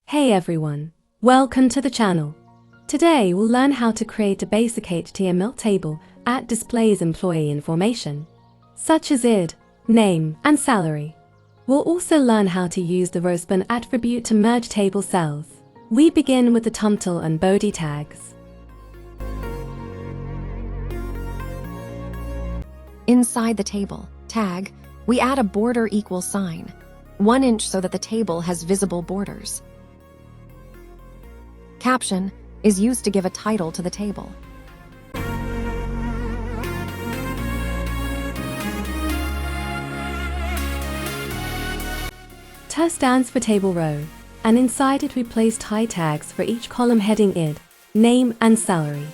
Hey everyone, welcome to the channel. Today we'll learn how to create a basic HTML table that displays employee information, such as ID, name, and salary. We'll also learn how to use the Rowspan attribute to merge table cells. We begin with the title and body tags. Inside the table tag, we add a border equal sign, 1 inch so that the table has visible borders. Caption is used to give a title to the table. T stands for table row, and inside it we place tie tags for each column heading ID, name, and salary.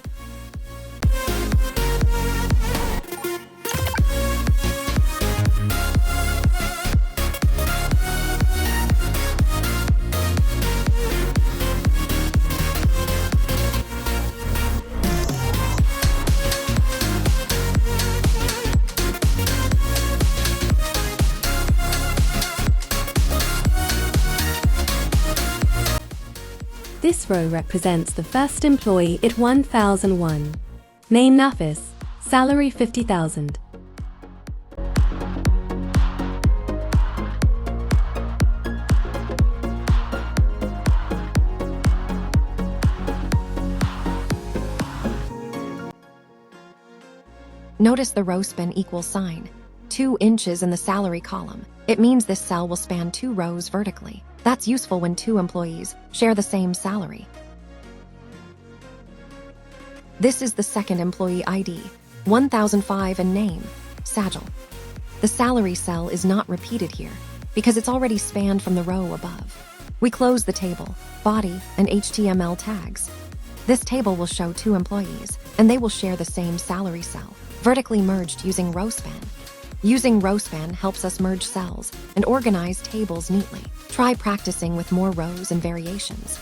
This row represents the first employee at 1001. Name Nafis, salary 50,000. Notice the Rowspan equal sign, 2 inches in the salary column. It means this cell will span 2 rows vertically. That's useful when 2 employees share the same salary. This is the second employee ID, 1005, and name, Sajal. The salary cell is not repeated here because it's already spanned from the row above. We close the table, body, and HTML tags. This table will show 2 employees, and they will share the same salary cell, vertically merged using Rowspan. Using Rowspan helps us merge cells and organize tables neatly. Try practicing with more rows and variations.